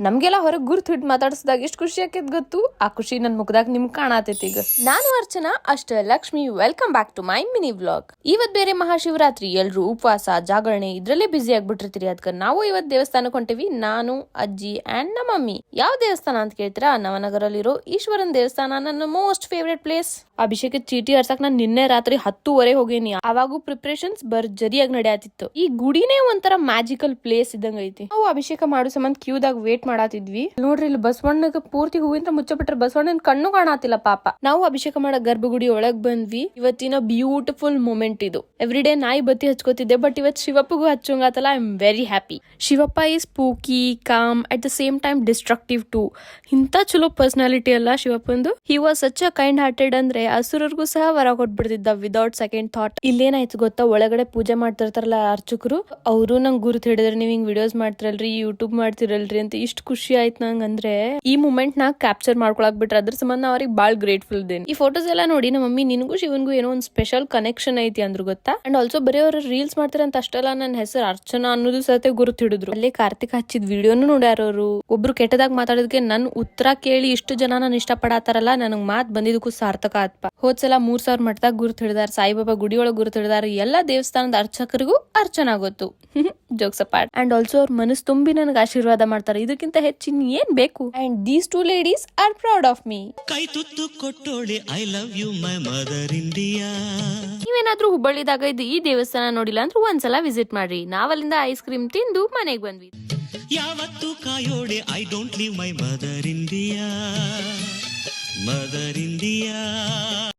ನಮ್ಗೆಲ್ಲ ಹೊರಗೆ ಗುರ್ತು ಹಿಡ್ ಮಾತಾಡ್ಸಿದಾಗ ಎಷ್ಟು ಖುಷಿ ಆಕೈತ್ ಗೊತ್ತು. ಆ ಖುಷಿ ನನ್ ಮುಖದಾಗ ನಿಮ್ಗೆ ಕಾಣತೈತಿ. ಈಗ ನಾನು Archana Ashta Lakshmi, welcome back to my mini vlog. ಇವತ್ ಬೇರೆ ಮಹಾಶಿವರಾತ್ರಿ, ಎಲ್ರು ಉಪವಾಸ ಜಾಗರಣೆ ಇದ್ರಲ್ಲೇ ಬಿಸಿ ಆಗ್ಬಿಟ್ಟಿರ್ತೀರಿ. ಅದಕ್ಕೆ ನಾವು ಇವತ್ ದೇವಸ್ಥಾನಕ್ಕೆ ಹೊಂಟಿವಿ, ನಾನು ಅಜ್ಜಿ ಅಂಡ್ ನಮ್ಮ ಮಮ್ಮಿ. ಯಾವ ದೇವಸ್ಥಾನ ಅಂತ ಕೇಳ್ತೀರಾ? ನವನಗರಲ್ಲಿರೋ ಈಶ್ವರನ್ ದೇವಸ್ಥಾನ, ನನ್ನ ಮೋಸ್ಟ್ ಫೇವ್ರೆಟ್ ಪ್ಲೇಸ್. ಅಭಿಷೇಕದ ಚೀಟಿ ಹರ್ಸಕ್ ನಾನು ನಿನ್ನೆ ರಾತ್ರಿ 10:30 ಹೋಗೇನಿ. ಅವಾಗೂ ಪ್ರಿಪರೇಷನ್ಸ್ ಭರ್ಜರಿಯಾಗಿ ನಡೆಯತಿತ್ತು. ಈ ಗುಡಿನೇ ಒಂಥರ ಮ್ಯಾಜಿಕಲ್ ಪ್ಲೇಸ್ ಇದ್ದಂಗ ಐತಿ. ನಾವು ಅಭಿಷೇಕ ಮಾಡೋ ಸಂಬಂಧ ಕ್ಯೂದಾಗ ವೇಟ್ ಮಾಡಾತಿದ್ವಿ. ನೋಡ್ರಿ, ಇಲ್ಲಿ ಬಸವಣ್ಣಗ ಪೂರ್ತಿ ಹೂವಿಂದ ಮುಚ್ಚಬಿಟ್ರೆ ಬಸವಣ್ಣನ ಕಣ್ಣು ಕಾಣತಿಲ್ಲ ಪಾಪ. ನಾವು ಅಭಿಷೇಕ ಮಾಡೋ ಗರ್ಭಗುಡಿ ಒಳಗ್ ಬಂದ್ವಿ. ಇವತ್ತಿನ ಬ್ಯೂಟಿಫುಲ್ ಮೂಮೆಂಟ್ ಇದು. ಎವ್ರಿ ಡೇ ನಾಯಿ ಬತ್ತಿ ಹಚ್ಕೋತಿದ್ದೆ, ಬಟ್ ಇವತ್ ಶಿವಪ್ಪಗೂ ಹಚ್ಚೋಂಗಾತಲ್ಲ. I am very happy. Shivappa is spooky, calm, at the same time destructive too. ಇಂತ ಚಲೋ ಪರ್ಸನಾಲಿಟಿ ಅಲ್ಲ ಶಿವಪ್ಪಂದು. He was such a kind hearted ಅಂದ್ರೆ ಅಸುರರ್ಗೂ ಸಹ ವರ ಕೊಟ್ಬಿಡ್ತಿದ್ದ ವಿದೌಟ್ ಸೆಕೆಂಡ್ ಥಾಟ್. ಇಲ್ಲೇನಾಯ್ತು ಗೊತ್ತಾ, ಒಳಗಡೆ ಪೂಜೆ ಮಾಡ್ತಿರ್ತಾರಲ್ಲ ಅರ್ಚಕರು, ಅವರು ನಂಗೆ ಗುರುತು ಹಿಡಿದ್ರೆ ನೀವ್ ಹಿಂಗ್ ವಿಡಿಯೋಸ್ ಮಾಡ್ತಿರಲ್ರಿ, ಯೂಟ್ಯೂಬ್ ಮಾಡ್ತಿರಲ್ರಿ ಅಂತ ಇಷ್ಟು ಖುಷಿ ಆಯ್ತು ನಂಗೆ. ಅಂದ್ರೆ ಈ ಮೂಮೆಂಟ್ ನ ಕ್ಯಾಪ್ಚರ್ ಮಾಡ್ಕೊಳಕ್ ಬಿಟ್ರೆ ಅದ್ರ ಸಂಬಂಧ ಅವ್ರಿಗೆ ಬಾಳ್ ಗ್ರೇಟ್ಫುಲ್ ಇದ್ದೇನೆ. ಈ ಫೋಟೋಸ್ ಎಲ್ಲ ನೋಡಿ ನಮ್ಮ ಮಮ್ಮಿ, ನಿನಗೂ ಶಿವನ್ಗೂ ಏನೋ ಒಂದು ಸ್ಪೆಷಲ್ ಕನೆಕ್ಷನ್ ಐತಿ ಅಂದ್ರು ಗೊತ್ತಾ. ಅಂಡ್ ಆಲ್ಸೋ ಬರೀ ಅವ್ರು ರೀಲ್ಸ್ ಮಾಡ್ತಾರಂತ ಅಷ್ಟಲ್ಲ, ನನ್ನ ಹೆಸರು ಅರ್ಚನಾ ಅನ್ನೋದು ಸತೆ ಗುರುತು ಹಿಡಿದ್ರು. ಅಲ್ಲೇ ಕಾರ್ತಿಕ್ ಹಚ್ಚಿದ್ ವಿಡಿಯೋನು ನೋಡ್ಯಾರ ಅವರು. ಒಬ್ರು ಕೆಟ್ಟದಾಗ ಮಾತಾಡೋದಕ್ಕೆ ನನ್ ಉತ್ತರ ಕೇಳಿ ಇಷ್ಟು ಜನ ನಾನು ಇಷ್ಟ ಪಡಾತಾರಲ್ಲ, ನನಗ್ ಮಾತ್ ಬಂದಿದ್ದಕ್ಕೂ ಸಾರ್ಥಕ ಆತ್ಪ. ಹೋದ್ಸಲ 3000 ಮಠದಾಗ ಗುರುತು ಹಿಡಿದಾರ, ಸಾಯಿಬಾಬಾ ಗುಡಿ ಒಳಗ್ ಗುರುತು ಹಿಡಿದಾರ. ಎಲ್ಲಾ ದೇವಸ್ಥಾನದ ಅರ್ಚಕರಿಗೂ ಅರ್ಚನಾ ಗೊತ್ತು. Jokes apart. ಅಂಡ್ ಆಲ್ಸೋ ಅವ್ರ ಮನಸ್ಸು ತುಂಬಿ ನನಗೆ ಆಶೀರ್ವಾದ ಮಾಡ್ತಾರೆ. ಇದಕ್ಕಿಂತ ಹೆಚ್ಚಿನ ಏನ್ ಬೇಕು? And these two ladies are proud of me. ಕೈ ತುತ್ತು ಕೊಟ್ಟೋಳೆ, I love you my mother India. ನೀವೇನಾದ್ರೂ ಹುಬ್ಬಳ್ಳಿದಾಗ ಇದು ಈ ದೇವಸ್ಥಾನ ನೋಡಿಲ್ಲ ಅಂದ್ರೆ ಒಂದ್ಸಲ ವಿಸಿಟ್ ಮಾಡ್ರಿ. ನಾವಲ್ಲಿಂದ ಐಸ್ ಕ್ರೀಮ್ ತಿಂದು ಮನೆಗ್ ಬಂದ್ವಿ. ಯಾವತ್ತು ಕಾಯೋಡೆ, I don't leave my mother India, mother India.